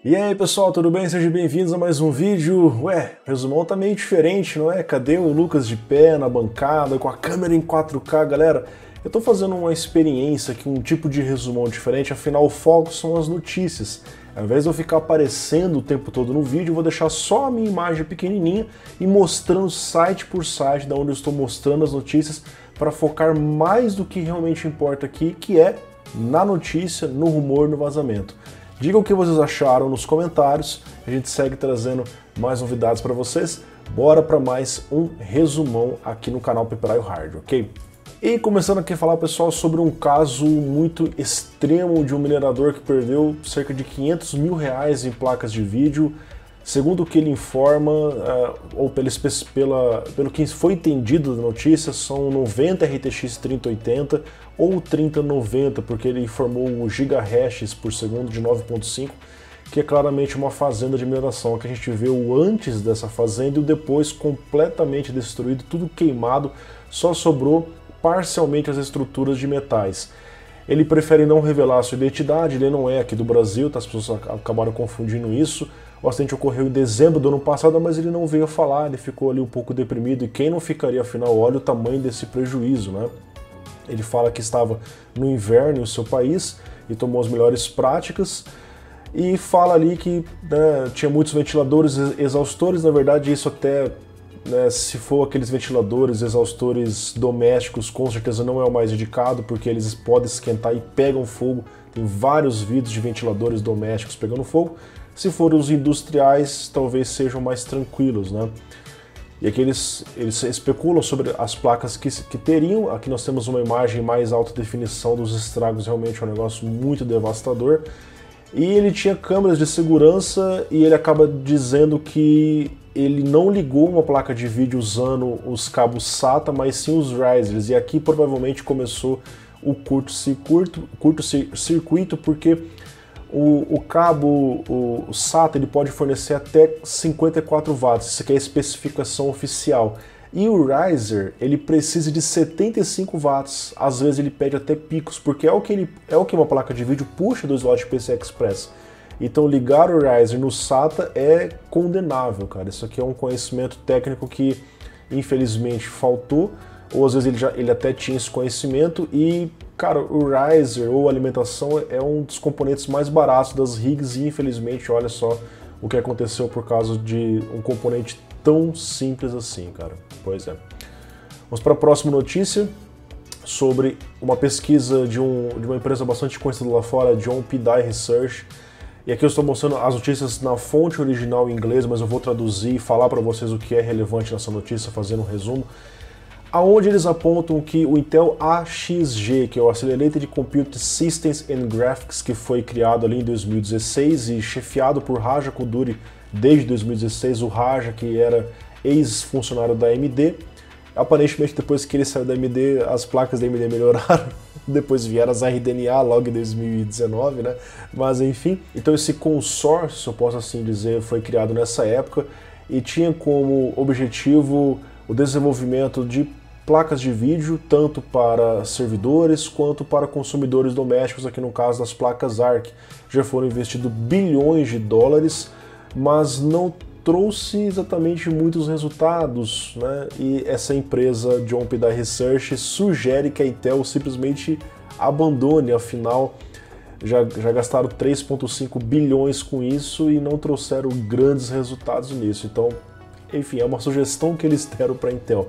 E aí pessoal, tudo bem? Sejam bem-vindos a mais um vídeo. Ué, o resumão tá meio diferente, não é? Cadê o Lucas de pé na bancada, com a câmera em 4K, galera? Eu tô fazendo uma experiência aqui, um tipo de resumão diferente, afinal o foco são as notícias. Ao invés de eu ficar aparecendo o tempo todo no vídeo, eu vou deixar só a minha imagem pequenininha e mostrando site por site, da onde eu estou mostrando as notícias, para focar mais do que realmente importa aqui, que é na notícia, no rumor, no vazamento. Digam o que vocês acharam nos comentários, a gente segue trazendo mais novidades para vocês. Bora para mais um resumão aqui no canal Paper Hard, ok? E começando aqui a falar, pessoal, sobre um caso muito extremo de um minerador que perdeu cerca de 500 mil reais em placas de vídeo. Segundo o que ele informa, ou pelo que foi entendido da notícia, são 90 RTX 3080 ou 3090, porque ele informou o GHz por segundo de 9.5, que é claramente uma fazenda de mineração, que a gente vê o antes dessa fazenda e o depois completamente destruído, tudo queimado, só sobrou parcialmente as estruturas de metais. Ele prefere não revelar a sua identidade, ele não é aqui do Brasil, tá? As pessoas acabaram confundindo isso. O acidente ocorreu em dezembro do ano passado, mas ele não veio a falar, ele ficou ali um pouco deprimido, e quem não ficaria, afinal, olha o tamanho desse prejuízo, né? Ele fala que estava no inverno em seu país e tomou as melhores práticas, e fala ali que, né, tinha muitos ventiladores exaustores. Na verdade isso até, né, se for aqueles ventiladores exaustores domésticos, com certeza não é o mais indicado, porque eles podem esquentar e pegam fogo. Tem vários vídeos de ventiladores domésticos pegando fogo. Se for os industriais, talvez sejam mais tranquilos, né? E aqui eles especulam sobre as placas que teriam. Aqui nós temos uma imagem mais alta definição dos estragos, realmente é um negócio muito devastador. E ele tinha câmeras de segurança e ele acaba dizendo que ele não ligou uma placa de vídeo usando os cabos SATA, mas sim os risers. E aqui provavelmente começou o curto-circuito, porque o cabo, o SATA, ele pode fornecer até 54 watts, isso aqui é a especificação oficial. E o riser, ele precisa de 75 watts, às vezes ele pede até picos, porque é o que uma placa de vídeo puxa do slot PCI Express. Então ligar o riser no SATA é condenável, cara. Isso aqui é um conhecimento técnico que infelizmente faltou, ou às vezes ele até tinha esse conhecimento. E, cara, o riser ou alimentação é um dos componentes mais baratos das rigs e infelizmente olha só o que aconteceu por causa de um componente tão simples assim, cara. Pois é. Vamos para a próxima notícia, sobre uma pesquisa de uma empresa bastante conhecida lá fora, John P. Dye Research. E aqui eu estou mostrando as notícias na fonte original em inglês, mas eu vou traduzir e falar para vocês o que é relevante nessa notícia, fazendo um resumo. Aonde eles apontam que o Intel AXG, que é o Accelerated Compute Systems and Graphics, que foi criado ali em 2016 e chefiado por Raja Koduri desde 2016, o Raja, que era ex-funcionário da AMD, aparentemente depois que ele saiu da AMD, as placas da AMD melhoraram, depois vieram as RDNA logo em 2019, né? Mas enfim, então esse consórcio, se eu posso assim dizer, foi criado nessa época e tinha como objetivo o desenvolvimento de placas de vídeo, tanto para servidores quanto para consumidores domésticos, aqui no caso das placas ARC. Já foram investidos bilhões de dólares, mas não trouxe exatamente muitos resultados, né? E essa empresa John P. Dye Research sugere que a Intel simplesmente abandone, afinal já gastaram 3,5 bilhões com isso e não trouxeram grandes resultados nisso. Então, enfim, é uma sugestão que eles deram para a Intel.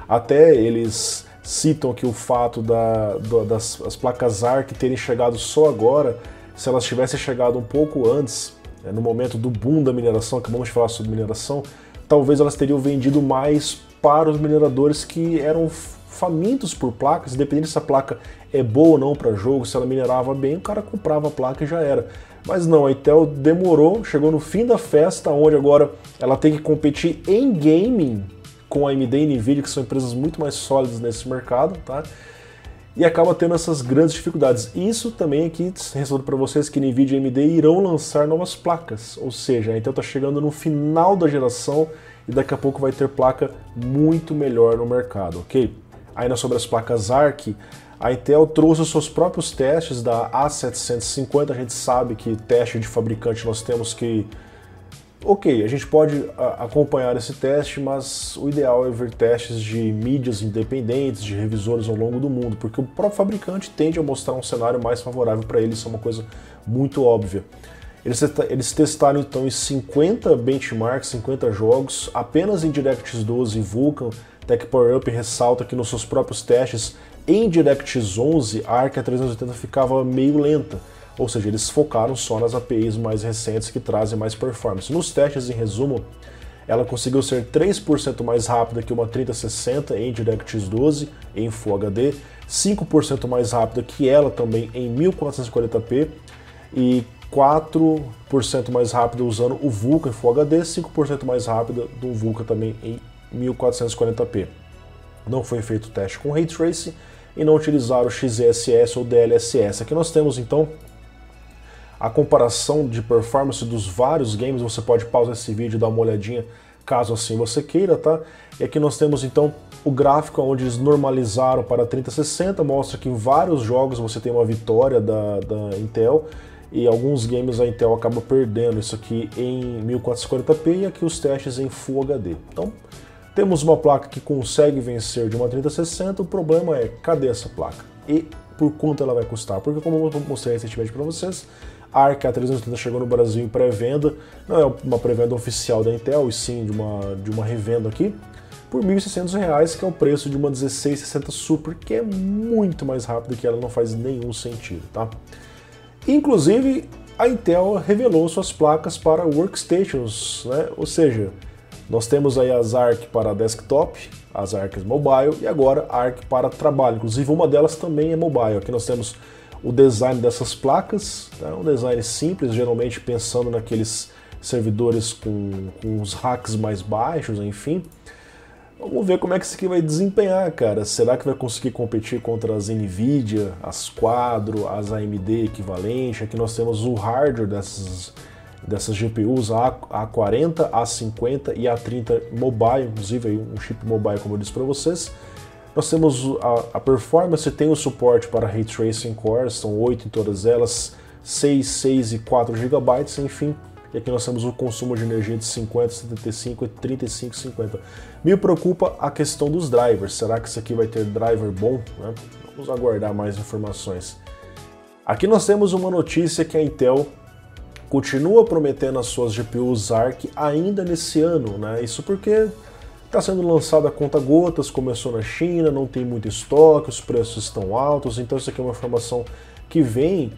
Até eles citam que o fato das placas ARC terem chegado só agora, se elas tivessem chegado um pouco antes, no momento do boom da mineração, acabamos de falar sobre mineração, talvez elas teriam vendido mais para os mineradores que eram famintos por placas, independente se a placa é boa ou não para jogo, se ela minerava bem, o cara comprava a placa e já era. Mas não, a Intel demorou, chegou no fim da festa, onde agora ela tem que competir em gaming com a AMD e Nvidia, que são empresas muito mais sólidas nesse mercado, tá? E acaba tendo essas grandes dificuldades. Isso também aqui ressalto para vocês que Nvidia e AMD irão lançar novas placas, ou seja, a Intel está chegando no final da geração e daqui a pouco vai ter placa muito melhor no mercado, ok? Ainda sobre as placas ARC, A Intel trouxe os seus próprios testes da A750, a gente sabe que teste de fabricante nós temos que... Ok, a gente pode acompanhar esse teste, mas o ideal é ver testes de mídias independentes, de revisores ao longo do mundo, porque o próprio fabricante tende a mostrar um cenário mais favorável para ele, isso é uma coisa muito óbvia. Eles testaram então em 50 benchmarks, 50 jogos, apenas em DirectX 12 e Vulkan. Tech Power Up ressalta que nos seus próprios testes em DirectX 11 a Arc A380 ficava meio lenta, ou seja, eles focaram só nas APIs mais recentes que trazem mais performance. Nos testes, em resumo, ela conseguiu ser 3% mais rápida que uma 3060 em DirectX 12 em Full HD, 5% mais rápida que ela também em 1440p e 4% mais rápida usando o Vulkan em Full HD, 5% mais rápida do Vulkan também em 1440p. Não foi feito teste com Ray Tracing e não utilizaram o XeSS ou DLSS. Aqui nós temos então a comparação de performance dos vários games. Você pode pausar esse vídeo e dar uma olhadinha caso assim você queira, tá? E aqui nós temos então o gráfico onde eles normalizaram para 3060, mostra que em vários jogos você tem uma vitória da Intel, e alguns games a Intel acaba perdendo isso aqui em 1440p e aqui os testes em Full HD. Então, temos uma placa que consegue vencer de uma 3060, o problema é, cadê essa placa? E por quanto ela vai custar? Porque como eu mostrei recentemente para vocês, a Arc A380 chegou no Brasil em pré-venda, não é uma pré-venda oficial da Intel, e sim de uma revenda aqui, por R$ 1.600, que é o preço de uma 1660 Super, que é muito mais rápido que ela, não faz nenhum sentido, tá? Inclusive, a Intel revelou suas placas para workstations, né? Ou seja, nós temos aí as Arc para desktop, as Arcs mobile e agora a Arc para trabalho. Inclusive, uma delas também é mobile. Aqui nós temos o design dessas placas, tá? Um design simples, geralmente pensando naqueles servidores com os racks mais baixos, enfim. Vamos ver como é que isso aqui vai desempenhar, cara. Será que vai conseguir competir contra as NVIDIA, as Quadro, as AMD equivalente? Aqui nós temos o hardware dessas GPUs, a A40, A50 e A30 mobile, inclusive aí um chip mobile, como eu disse para vocês. Nós temos a performance, tem o suporte para Ray Tracing Cores, são 8 em todas elas, 6, 6 e 4 GB, enfim. E aqui nós temos o consumo de energia de 50, 75 e 35, 50. Me preocupa a questão dos drivers. Será que isso aqui vai ter driver bom, né? Vamos aguardar mais informações. Aqui nós temos uma notícia que a Intel continua prometendo as suas GPUs Arc ainda nesse ano, né? Isso porque está sendo lançado a conta-gotas, começou na China, não tem muito estoque, os preços estão altos, então isso aqui é uma informação que vem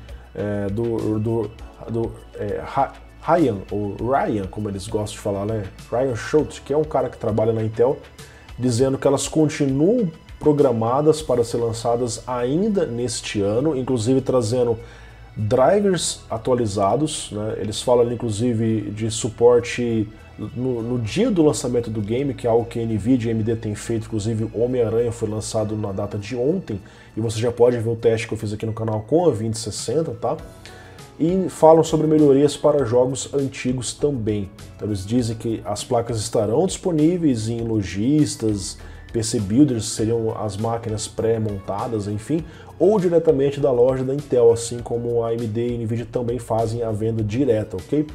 Ryan, ou Ryan, como eles gostam de falar, né? Ryan Schultz, que é um cara que trabalha na Intel, dizendo que elas continuam programadas para ser lançadas ainda neste ano, inclusive trazendo drivers atualizados, né? Eles falam inclusive de suporte no dia do lançamento do game, que é algo que a NVIDIA e a AMD tem feito, inclusive o Homem-Aranha foi lançado na data de ontem, e você já pode ver o teste que eu fiz aqui no canal com a 2060, tá? E falam sobre melhorias para jogos antigos também. Então eles dizem que as placas estarão disponíveis em lojistas, PC Builders, seriam as máquinas pré-montadas, enfim, ou diretamente da loja da Intel, assim como a AMD e a NVIDIA também fazem a venda direta, ok?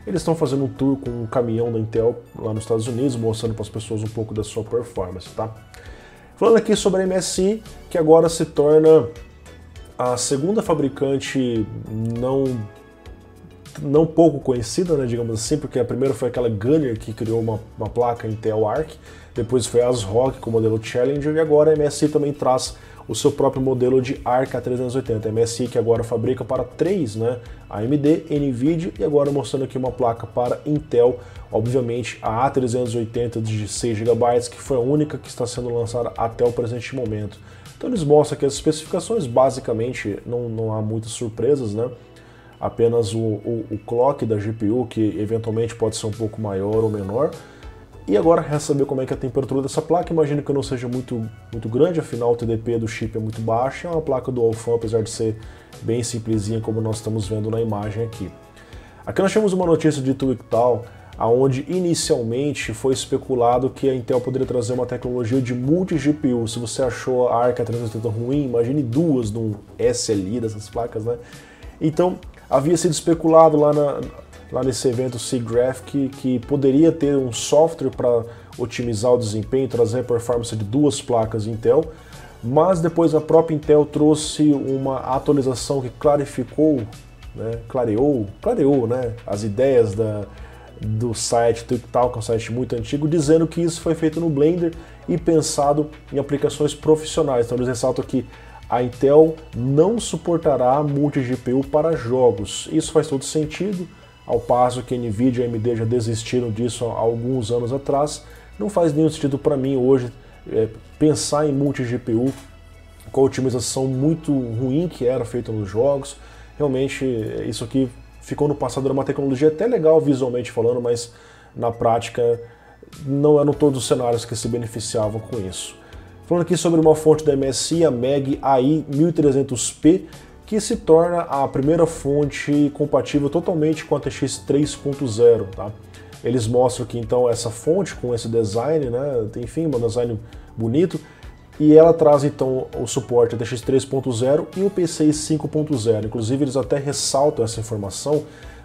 Eles estão fazendo um tour com um caminhão da Intel lá nos Estados Unidos, mostrando para as pessoas um pouco da sua performance, tá? Falando aqui sobre a MSI, que agora se torna a segunda fabricante não pouco conhecida, né, digamos assim, porque a primeira foi aquela Gunner que criou uma placa Intel Arc, depois foi a ASRock com o modelo Challenger, e agora a MSI também traz o seu próprio modelo de Arc A380. A MSI que agora fabrica para 3, né, AMD, NVIDIA, e agora mostrando aqui uma placa para Intel, obviamente a A380 de 6 GB, que foi a única que está sendo lançada até o presente momento. Então eles mostram aqui as especificações, basicamente não há muitas surpresas, né? Apenas o clock da GPU, que eventualmente pode ser um pouco maior ou menor. E agora resta saber como é que é a temperatura dessa placa. Imagino que não seja muito grande, afinal o TDP do chip é muito baixo. É uma placa dual fan, apesar de ser bem simplesinha, como nós estamos vendo na imagem aqui. Aqui nós temos uma notícia de Twictal. onde inicialmente foi especulado que a Intel poderia trazer uma tecnologia de multi-GPU. Se você achou a Arca 380 ruim, imagine duas num SLI dessas placas, né? Então, havia sido especulado lá nesse evento SIGGRAPH que poderia ter um software para otimizar o desempenho, trazer a performance de duas placas Intel, mas depois a própria Intel trouxe uma atualização que clarificou, né, clareou, né, as ideias do site TweakTalk, que é um site muito antigo, dizendo que isso foi feito no Blender e pensado em aplicações profissionais. Então eles ressaltam que a Intel não suportará multi-GPU para jogos. Isso faz todo sentido, ao passo que a Nvidia e a AMD já desistiram disso há alguns anos atrás. Não faz nenhum sentido para mim hoje pensar em multi-GPU com a otimização muito ruim que era feita nos jogos. Realmente isso aqui ficou no passado, era uma tecnologia até legal visualmente falando, mas na prática não eram todos os cenários que se beneficiavam com isso. Falando aqui sobre uma fonte da MSI, a MEG AI 1300P, que se torna a primeira fonte compatível totalmente com a TX 3.0, tá? Eles mostram que então essa fonte com esse design, né, enfim, um design bonito, e ela traz então o suporte a TX 3.0 e o PCI 5.0. Inclusive eles até ressaltam essa informação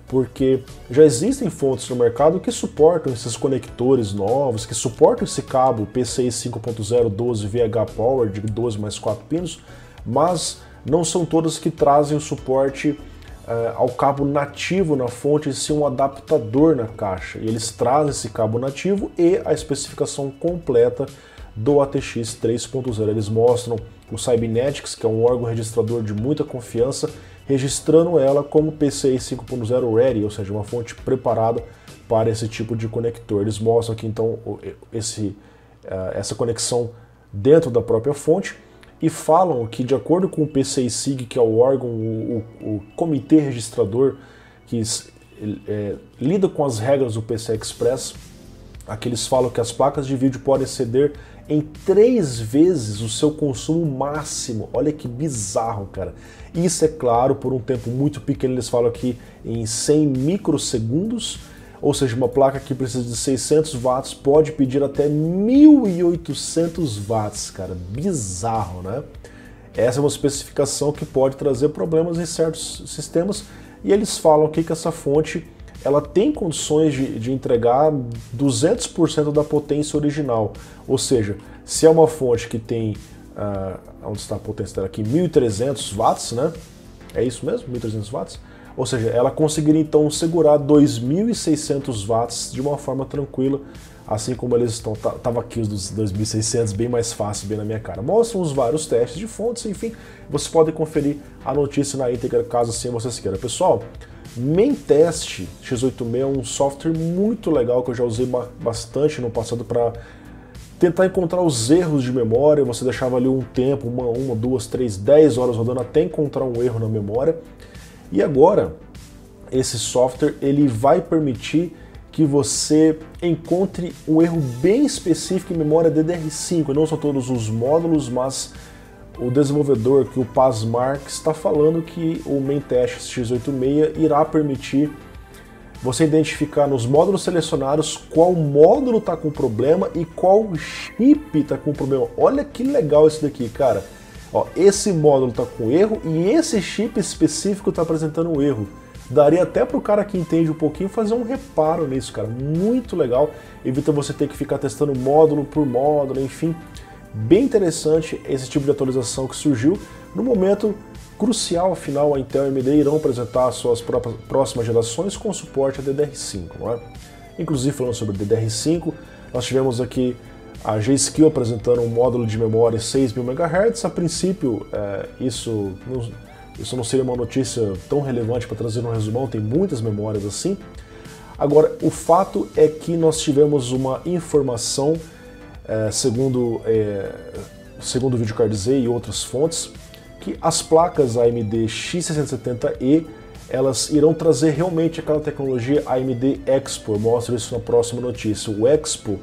porque já existem fontes no mercado que suportam esses conectores novos, que suportam esse cabo PCI 5.0 12 VH Power de 12 mais 4 pinos, mas não são todas que trazem o suporte ao cabo nativo na fonte, e sim um adaptador na caixa. E eles trazem esse cabo nativo e a especificação completa do ATX 3.0. Eles mostram o Cybernetics, que é um órgão registrador de muita confiança, registrando ela como PCI 5.0 Ready, ou seja, uma fonte preparada para esse tipo de conector. Eles mostram aqui então essa conexão dentro da própria fonte e falam que, de acordo com o PCI-SIG, que é o órgão, o comitê registrador que lida com as regras do PCI Express, aqui eles falam que as placas de vídeo podem exceder em 3 vezes o seu consumo máximo. Olha que bizarro, cara. Isso é claro, por um tempo muito pequeno, eles falam aqui em 100 microsegundos, ou seja, uma placa que precisa de 600 watts pode pedir até 1.800 watts, cara. Bizarro, né? Essa é uma especificação que pode trazer problemas em certos sistemas, e eles falam aqui que essa fonte ela tem condições de entregar 200% da potência original. Ou seja, se é uma fonte que tem, onde está a potência dela aqui, 1.300 watts, né? É isso mesmo? 1.300 watts? Ou seja, ela conseguiria então segurar 2.600 watts de uma forma tranquila, assim como eles estão. Tava aqui os dos 2.600 bem mais fácil, bem na minha cara. Mostram os vários testes de fontes, enfim, vocês podem conferir a notícia na íntegra, caso assim vocês queiram. Pessoal, Maintest X86 é um software muito legal que eu já usei bastante no passado para tentar encontrar os erros de memória. Você deixava ali um tempo, uma, 2, 3, 10 horas rodando até encontrar um erro na memória. E agora, esse software ele vai permitir que você encontre um erro bem específico em memória DDR5. Não são todos os módulos, mas o desenvolvedor, que o Pasmark, está falando que o Maintest X86 irá permitir você identificar nos módulos selecionados qual módulo está com problema e qual chip está com problema. Olha que legal isso daqui, cara. Ó, esse módulo está com erro e esse chip específico está apresentando um erro. Daria até para o cara que entende um pouquinho fazer um reparo nisso, cara. Muito legal. Evita você ter que ficar testando módulo por módulo, enfim. Bem interessante esse tipo de atualização que surgiu no momento crucial. Afinal, a Intel e a AMD irão apresentar suas próximas gerações com suporte a DDR5, não é? Inclusive, falando sobre DDR5, nós tivemos aqui a G-Skill apresentando um módulo de memória 6.000 MHz. A princípio, isso não seria uma notícia tão relevante para trazer um resumão, tem muitas memórias assim. Agora, o fato é que nós tivemos uma informação, segundo o VideoCardZ e outras fontes, que as placas AMD X670E elas irão trazer realmente aquela tecnologia AMD Expo. Eu mostro isso na próxima notícia. O Expo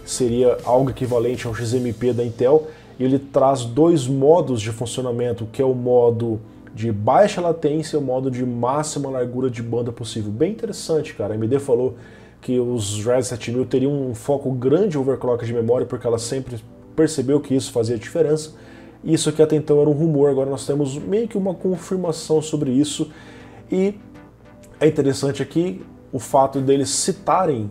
seria algo equivalente ao XMP da Intel, e ele traz 2 modos de funcionamento, que é o modo de baixa latência e o modo de máxima largura de banda possível. Bem interessante, cara. A AMD falou que os Ryzen 7000 teriam um foco grande em overclock de memória, porque ela sempre percebeu que isso fazia diferença. Isso aqui até então era um rumor, agora nós temos meio que uma confirmação sobre isso. E é interessante aqui o fato deles citarem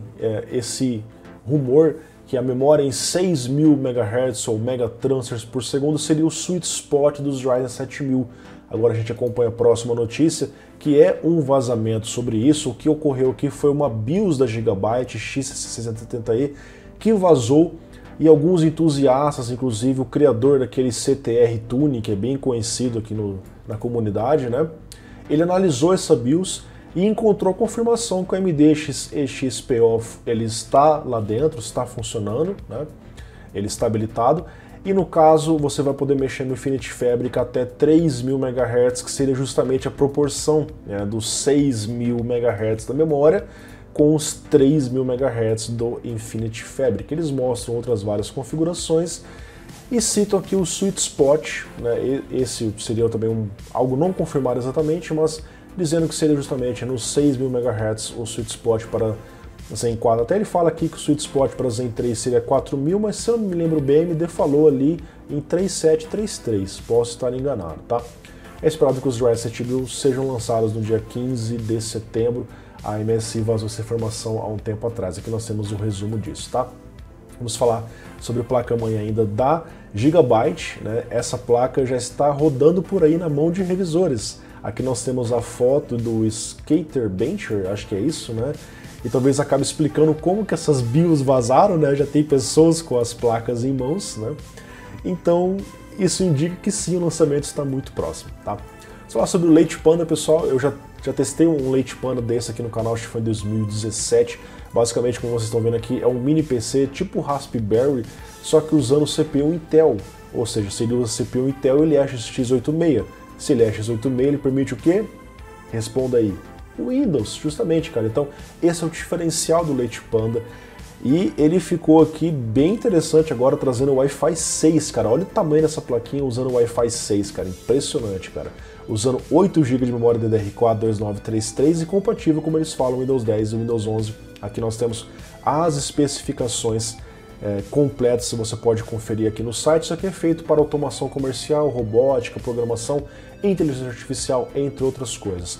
esse rumor, que a memória em 6.000 MHz ou megatransfers por segundo seria o sweet spot dos Ryzen 7000. Agora a gente acompanha a próxima notícia, que é um vazamento sobre isso. O que ocorreu aqui foi uma BIOS da Gigabyte X670e que vazou, e alguns entusiastas, inclusive o criador daquele CTR Tune, que é bem conhecido aqui na comunidade, né? Ele analisou essa BIOS e encontrou confirmação que o AMD XPO ele está lá dentro, está funcionando, né? Ele está habilitado. E no caso, você vai poder mexer no Infinity Fabric até 3.000 MHz, que seria justamente a proporção, né, dos 6.000 MHz da memória com os 3.000 MHz do Infinity Fabric. Eles mostram outras várias configurações e citam aqui o Sweet Spot, né, esse seria também algo não confirmado exatamente, mas dizendo que seria justamente nos 6.000 MHz o Sweet Spot para Zen 4. Até ele fala aqui que o Sweet Spot para Zen 3 seria 4.000, mas se eu não me lembro bem, a AMD falou ali em 3.733, posso estar enganado, tá? É esperado que os Ryzen 7000 sejam lançados no dia 15 de setembro, a MSI vazou essa informação há um tempo atrás, aqui nós temos um resumo disso, tá? Vamos falar sobre a placa-mãe ainda da Gigabyte, né? Essa placa já está rodando por aí na mão de revisores. Aqui nós temos a foto do Skater Bencher, acho que é isso, né? E talvez acabe explicando como que essas BIOS vazaram, né? Já tem pessoas com as placas em mãos, né? Então, isso indica que sim, o lançamento está muito próximo, tá? Vamos falar sobre o Leite Panda, pessoal. Eu já testei um Leite Panda desse aqui no canal, acho que foi em 2017. Basicamente, como vocês estão vendo aqui, é um mini PC tipo Raspberry, só que usando CPU Intel. Ou seja, se ele usa CPU Intel, ele é x86. Se ele é x86, ele permite o quê? Responda aí. Windows, justamente, cara. Então, esse é o diferencial do Leite Panda. E ele ficou aqui bem interessante agora, trazendo o Wi-Fi 6, cara. Olha o tamanho dessa plaquinha usando o Wi-Fi 6, cara. Impressionante, cara. Usando 8 GB de memória DDR4 2933 e compatível, como eles falam, Windows 10 e Windows 11. Aqui nós temos as especificações completas, você pode conferir aqui no site. Isso aqui é feito para automação comercial, robótica, programação, inteligência artificial, entre outras coisas.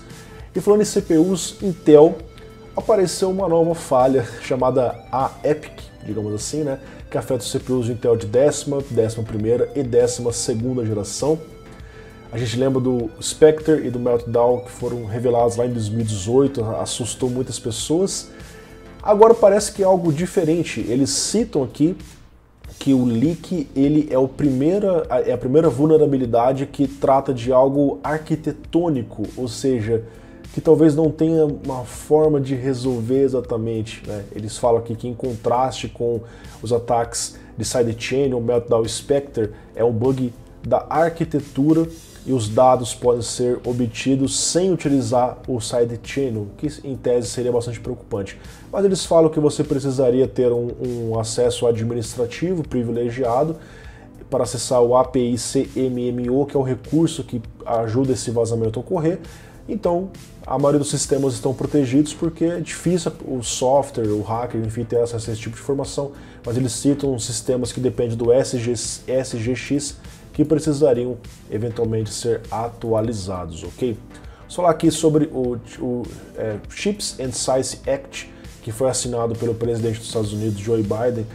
E falando em CPUs Intel, apareceu uma nova falha chamada a Epic, digamos assim, né, que afeta os CPUs de Intel de 10ª, 11ª e 12ª geração. A gente lembra do Spectre e do Meltdown, que foram revelados lá em 2018, assustou muitas pessoas. Agora parece que é algo diferente. Eles citam aqui que o leak ele é a primeira vulnerabilidade que trata de algo arquitetônico, ou seja, que talvez não tenha uma forma de resolver exatamente, né? Eles falam aqui que em contraste com os ataques de sidechain ou Meltdown Spectre, é um bug da arquitetura e os dados podem ser obtidos sem utilizar o sidechain, o que em tese seria bastante preocupante. Mas eles falam que você precisaria ter um acesso administrativo privilegiado para acessar o API CMMO, que é o recurso que ajuda esse vazamento a ocorrer. Então, a maioria dos sistemas estão protegidos porque é difícil o software, o hacker, enfim, ter acesso a esse tipo de informação, mas eles citam sistemas que dependem do SGX que precisariam eventualmente ser atualizados, ok? Vamos falar aqui sobre o Chips and Science Act, que foi assinado pelo presidente dos Estados Unidos, Joe Biden.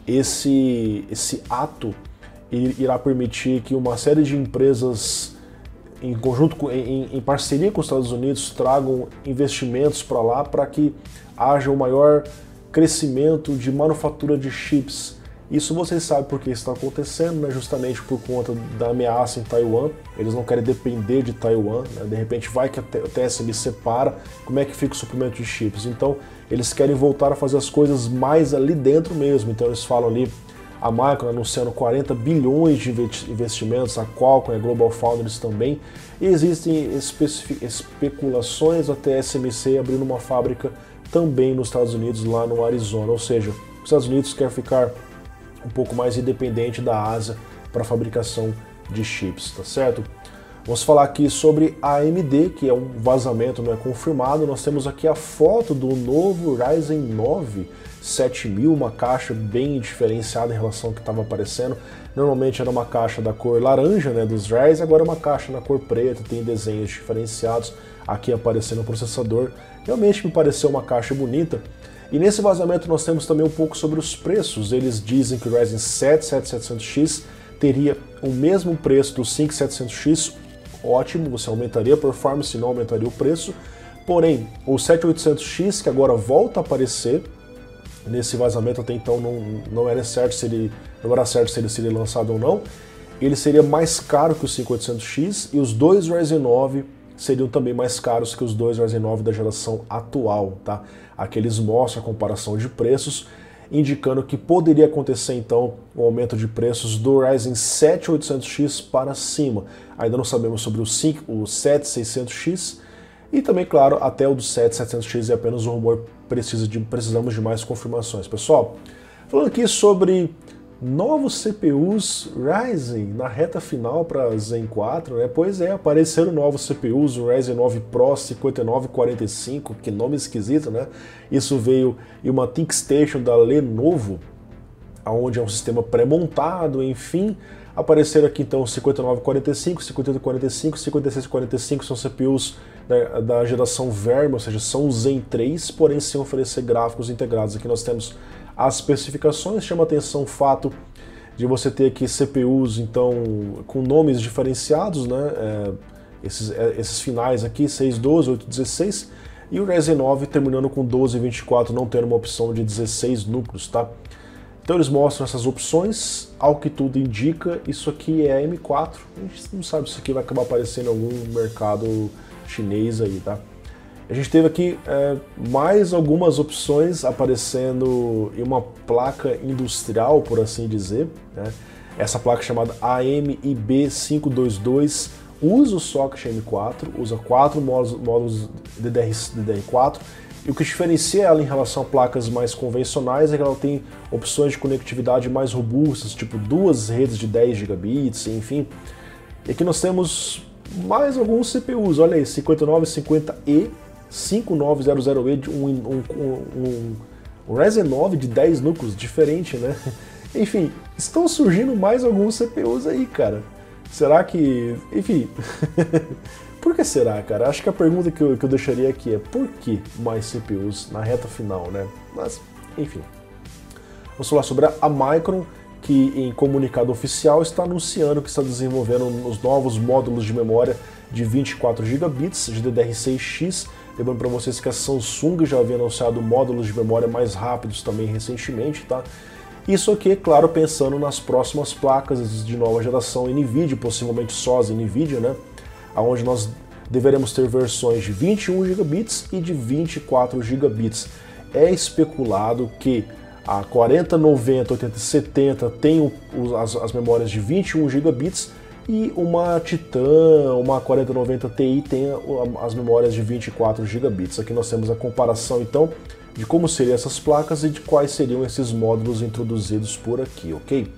Esse ato irá permitir que uma série de empresas em parceria com os Estados Unidos tragam investimentos para lá para que haja um maior crescimento de manufatura de chips. Isso vocês sabem por que está acontecendo, né? Justamente por conta da ameaça em Taiwan. Eles não querem depender de Taiwan, né? De repente vai que a TSMC para, como é que fica o suprimento de chips? Então eles querem voltar a fazer as coisas mais ali dentro mesmo. Então eles falam ali, a Micron anunciando 40 bilhões de investimentos, a Qualcomm e a GlobalFoundries também. E existem especulações da TSMC abrindo uma fábrica também nos Estados Unidos, lá no Arizona. Ou seja, os Estados Unidos quer ficar um pouco mais independente da Ásia para a fabricação de chips, tá certo? Vamos falar aqui sobre a AMD, que é um vazamento não é confirmado. Nós temos aqui a foto do novo Ryzen 9 7000, uma caixa bem diferenciada em relação ao que estava aparecendo. Normalmente era uma caixa da cor laranja, né, dos Ryzen, agora é uma caixa na cor preta, tem desenhos diferenciados aqui aparecendo no processador. Realmente me pareceu uma caixa bonita. E nesse vazamento nós temos também um pouco sobre os preços. Eles dizem que o Ryzen 7 7700X teria o mesmo preço do 5700X, ótimo, você aumentaria a performance e não aumentaria o preço. Porém, o 7800X, que agora volta a aparecer, nesse vazamento até então não era certo se ele seria lançado ou não, ele seria mais caro que o 5800X, e os dois Ryzen 9 seriam também mais caros que os dois Ryzen 9 da geração atual, tá? Aqui eles mostram a comparação de preços, indicando que poderia acontecer então um aumento de preços do Ryzen 7 800X para cima. Ainda não sabemos sobre o 7600X e também, claro, até o do 7700X é apenas um rumor, precisamos de mais confirmações. Pessoal, falando aqui sobre novos CPUs Ryzen na reta final para Zen 4, né? Pois é, apareceram novos CPUs, o Ryzen 9 Pro 5945, que nome esquisito, né? Isso veio em uma ThinkStation da Lenovo, onde é um sistema pré-montado, enfim. Apareceram aqui então 5945, 5845, 5645 são CPUs da geração Verma, ou seja, são Zen 3, porém sem oferecer gráficos integrados. Aqui nós temos as especificações. Chama atenção o fato de você ter aqui CPUs então com nomes diferenciados, né? Esses finais aqui, 612, 816, e o Ryzen 9 terminando com 1224, não tendo uma opção de 16 núcleos, tá? Então eles mostram essas opções, ao que tudo indica, isso aqui é M4, a gente não sabe se isso aqui vai acabar aparecendo em algum mercado chinês aí, tá? A gente teve aqui mais algumas opções aparecendo em uma placa industrial, por assim dizer, né? Essa placa chamada AMIB522 usa o socket M4, usa 4 módulos DDR4, e o que diferencia ela em relação a placas mais convencionais é que ela tem opções de conectividade mais robustas, tipo 2 redes de 10 gigabits, enfim. E aqui nós temos mais alguns CPUs, olha aí, 5950E, 5900E, um Ryzen 9 de 10 núcleos, diferente, né? Enfim, estão surgindo mais alguns CPUs aí, cara. Será que... Enfim... Por que será, cara? Acho que a pergunta que eu deixaria aqui é por que mais CPUs na reta final, né? Mas, enfim. Vamos falar sobre a Micron, que em comunicado oficial está anunciando que está desenvolvendo os novos módulos de memória de 24 GB de DDR6X. Lembrando para vocês que a Samsung já havia anunciado módulos de memória mais rápidos também recentemente, tá? Isso aqui, claro, pensando nas próximas placas de nova geração NVIDIA, possivelmente só as NVIDIA, né? Onde nós deveremos ter versões de 21 GB e de 24 GB. É especulado que a 4090, 8070 tem as memórias de 21 GB e uma Titan, uma 4090 Ti tem as memórias de 24 GB. Aqui nós temos a comparação então de como seriam essas placas e de quais seriam esses módulos introduzidos por aqui, ok?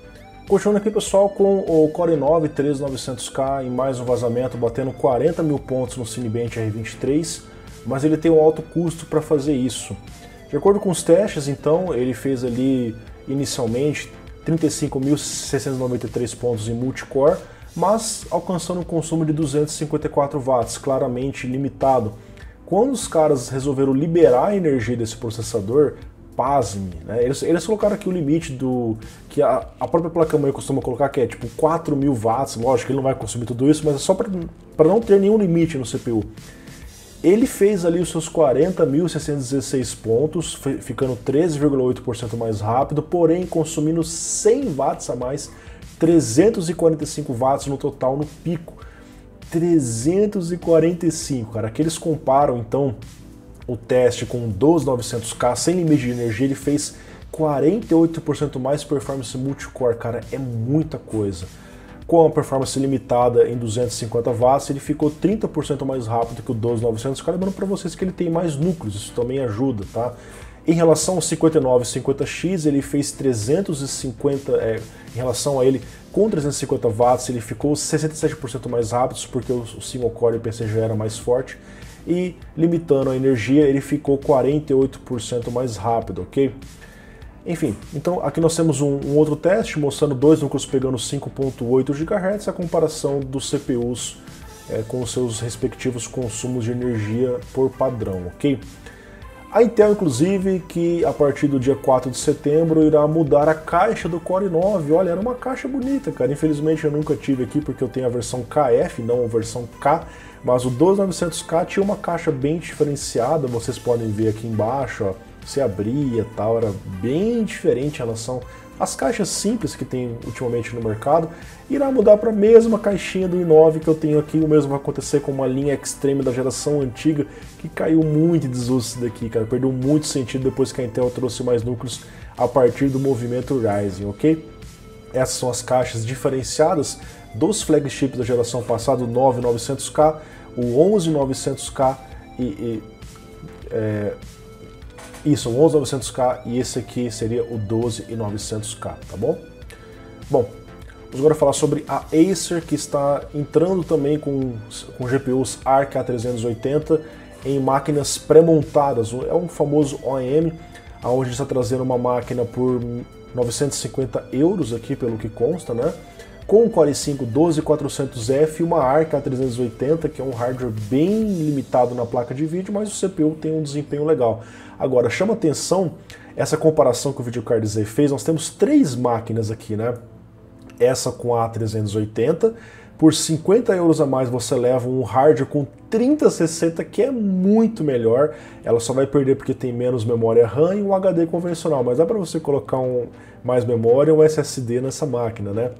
Continuando aqui, pessoal, com o Core i9 13900K em mais um vazamento, batendo 40 mil pontos no Cinebench R23, mas ele tem um alto custo para fazer isso. De acordo com os testes, então, ele fez ali inicialmente 35.693 pontos em multicore, mas alcançando um consumo de 254 watts, claramente limitado. Quando os caras resolveram liberar a energia desse processador, pasme, né? Eles colocaram aqui o limite do que a própria placa-mãe costuma colocar, que é tipo 4.000 watts, lógico que ele não vai consumir tudo isso, mas é só para não ter nenhum limite no CPU. Ele fez ali os seus 40.616 pontos, ficando 13,8% mais rápido, porém consumindo 100 watts a mais, 345 watts no total no pico. 345, cara. Aqui eles comparam então o teste com o 12900K sem limite de energia, ele fez 48% mais performance multicore, cara, é muita coisa. Com a performance limitada em 250 watts, ele ficou 30% mais rápido que o 12900K, lembrando para vocês que ele tem mais núcleos, isso também ajuda, tá? Em relação ao 5950X, ele fez 350, em relação a ele, com 350 watts, ele ficou 67% mais rápido, porque o single core IPC já era mais forte, e limitando a energia, ele ficou 48% mais rápido, ok? Enfim, então aqui nós temos um outro teste mostrando dois núcleos pegando 5.8 GHz, a comparação dos CPUs com os seus respectivos consumos de energia por padrão, ok? A Intel, inclusive, que a partir do dia 4 de setembro irá mudar a caixa do Core 9. Olha, era uma caixa bonita, cara. Infelizmente eu nunca tive aqui porque eu tenho a versão KF, não a versão K, mas o 12900K tinha uma caixa bem diferenciada, vocês podem ver aqui embaixo, ó. Se abria e tal, era bem diferente em relação às caixas simples que tem ultimamente no mercado. Irá mudar para a mesma caixinha do i9 que eu tenho aqui. O mesmo vai acontecer com uma linha Extreme da geração antiga, que caiu muito em desuso daqui, cara. Perdeu muito sentido depois que a Intel trouxe mais núcleos a partir do movimento Ryzen, ok? Essas são as caixas diferenciadas dos flagships da geração passada, o 9900K, o 11900K isso, o 11900K, e esse aqui seria o 12900K, tá bom? Bom, vamos agora falar sobre a Acer, que está entrando também com GPUs Arc A380 em máquinas pré-montadas. É um famoso OEM, onde está trazendo uma máquina por 950 euros aqui, pelo que consta, né? Com um Core i5 12400F e uma Arc A380, que é um hardware bem limitado na placa de vídeo, mas o CPU tem um desempenho legal. Agora, chama atenção essa comparação que o Videocard Z fez. Nós temos três máquinas aqui, né? Essa com a A380, por 50 euros a mais você leva um hardware com 3060, que é muito melhor. Ela só vai perder porque tem menos memória RAM e um HD convencional, mas dá para você colocar mais memória e um SSD nessa máquina, né?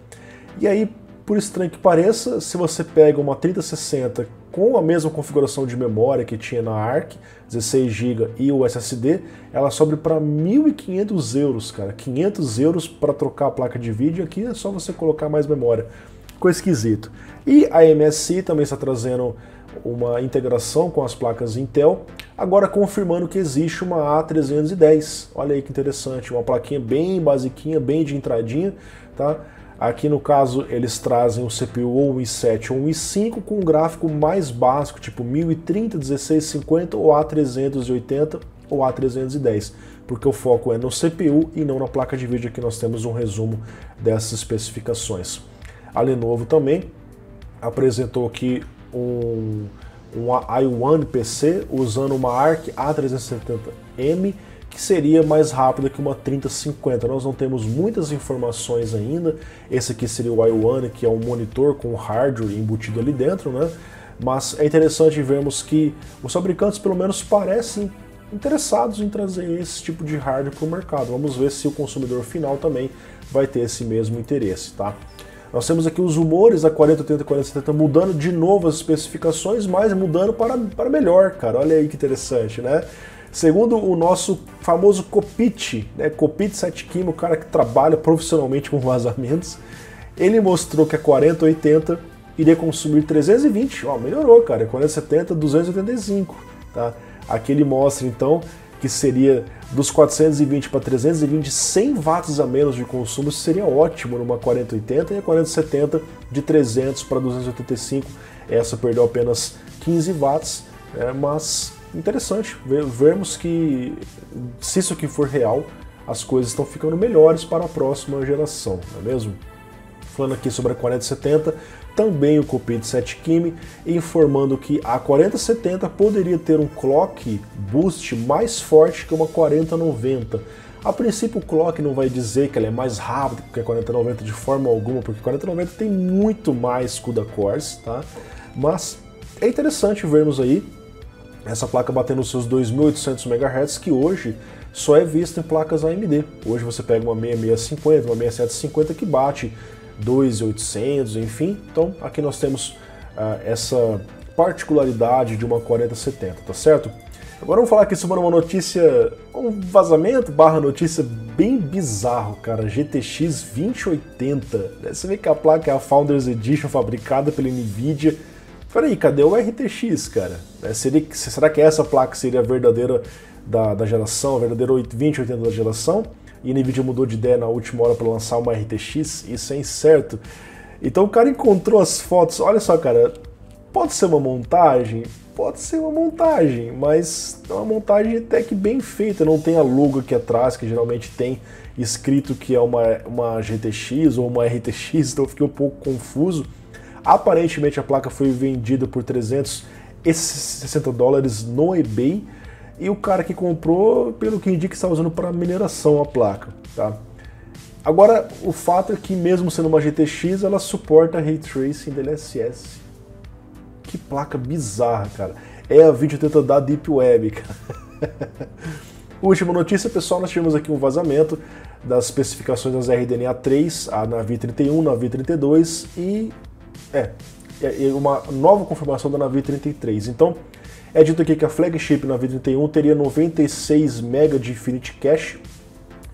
E aí, por estranho que pareça, se você pega uma 3060 com a mesma configuração de memória que tinha na Arc, 16 GB e o SSD, ela sobe para 1.500 euros, cara. 500 euros para trocar a placa de vídeo, aqui é só você colocar mais memória. Ficou esquisito. E a MSI também está trazendo uma integração com as placas Intel, agora confirmando que existe uma A310. Olha aí que interessante, uma plaquinha bem basiquinha, bem de entradinha, tá? Aqui no caso eles trazem o CPU ou um i7 ou um i5 com um gráfico mais básico, tipo 1030, 1650 ou A380 ou A310, porque o foco é no CPU e não na placa de vídeo. Aqui nós temos um resumo dessas especificações. A Lenovo também apresentou aqui um i1 PC usando uma Arc A370M, que seria mais rápida que uma 3050. Nós não temos muitas informações ainda. Esse aqui seria o i1, que é um monitor com hardware embutido ali dentro, né? Mas é interessante vermos que os fabricantes pelo menos parecem interessados em trazer esse tipo de hardware para o mercado. Vamos ver se o consumidor final também vai ter esse mesmo interesse, tá? Nós temos aqui os rumores da 4080 e 4070 mudando de novo as especificações, mas mudando para melhor, cara. Olha aí que interessante, né? Segundo o nosso famoso Kopit, né, Kopit Setkim, o cara que trabalha profissionalmente com vazamentos, ele mostrou que a 4080 iria consumir 320, ó, melhorou, cara, a 4070 285, tá? Aqui ele mostra então que seria dos 420 para 320, 100 watts a menos de consumo, isso seria ótimo numa 4080, e a 4070 de 300 para 285, essa perdeu apenas 15 watts, mas interessante vermos que, se isso aqui for real, as coisas estão ficando melhores para a próxima geração, não é mesmo? Falando aqui sobre a 4070, também o Kopit Setkim informando que a 4070 poderia ter um clock boost mais forte que uma 4090. A princípio o clock não vai dizer que ela é mais rápida que a 4090 de forma alguma, porque a 4090 tem muito mais CUDA cores, tá? Mas é interessante vermos aí essa placa batendo os seus 2.800 MHz, que hoje só é vista em placas AMD. Hoje você pega uma 6650, uma 6750 que bate 2.800, enfim. Então aqui nós temos essa particularidade de uma 4070, tá certo? Agora vamos falar aqui sobre uma notícia, um vazamento barra notícia bem bizarro, cara. GTX 2080. Você vê que a placa é a Founders Edition fabricada pela NVIDIA. Peraí, cadê o RTX, cara? Será que essa placa seria a verdadeira da geração, a verdadeira 2080 da geração, e a Nvidia mudou de ideia na última hora para lançar uma RTX, isso é incerto. Então o cara encontrou as fotos, olha só, cara, pode ser uma montagem? Pode ser uma montagem, mas é uma montagem até que bem feita, não tem a logo aqui atrás, que geralmente tem escrito que é uma GTX ou uma RTX, então eu fiquei um pouco confuso. Aparentemente a placa foi vendida por $360 no eBay, e o cara que comprou, pelo que indica, está usando para mineração a placa, tá? Agora, o fato é que mesmo sendo uma GTX, ela suporta Ray Tracing DLSS. Que placa bizarra, cara. É a 2080 da Deep Web, cara. Última notícia, pessoal, nós tivemos aqui um vazamento das especificações das RDNA 3, a Navi 31, Navi 32 e uma nova confirmação da Navi 33. Então, é dito aqui que a flagship Navi 31 teria 96 MB de Infinity Cache.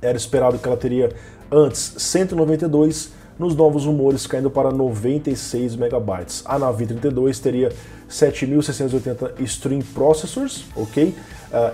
Era esperado que ela teria antes 192, nos novos rumores caindo para 96 MB. A Navi 32 teria 7.680 Stream Processors, ok?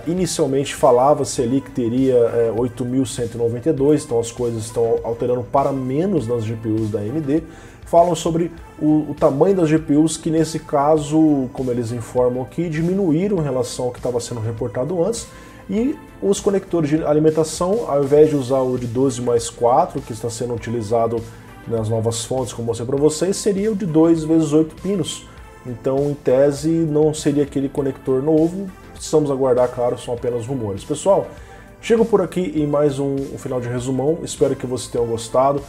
Inicialmente falava-se ali que teria 8.192, então as coisas estão alterando para menos nas GPUs da AMD. Falam sobre o tamanho das GPUs, que nesse caso, como eles informam aqui, diminuíram em relação ao que estava sendo reportado antes, e os conectores de alimentação, ao invés de usar o de 12+4, que está sendo utilizado nas novas fontes, como eu mostrei para vocês, seria o de 2x8 pinos. Então, em tese, não seria aquele conector novo. Precisamos aguardar, claro, são apenas rumores. Pessoal, chego por aqui em mais um final de resumão. Espero que vocês tenham gostado.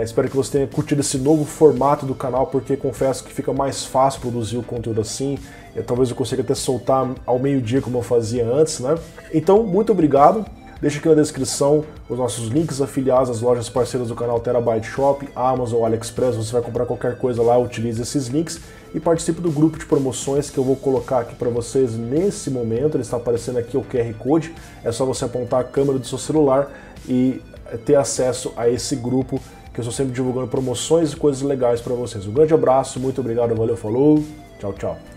Espero que você tenha curtido esse novo formato do canal, porque confesso que fica mais fácil produzir o conteúdo assim. Talvez eu consiga até soltar ao meio-dia como eu fazia antes, né? Então, muito obrigado. Deixa aqui na descrição os nossos links afiliados às lojas parceiras do canal Terabyte Shop, Amazon, AliExpress. Você vai comprar qualquer coisa lá, utilize esses links e participe do grupo de promoções que eu vou colocar aqui para vocês nesse momento. Ele está aparecendo aqui o QR Code, é só você apontar a câmera do seu celular e ter acesso a esse grupo, que eu estou sempre divulgando promoções e coisas legais para vocês. Um grande abraço, muito obrigado, valeu, falou, tchau, tchau.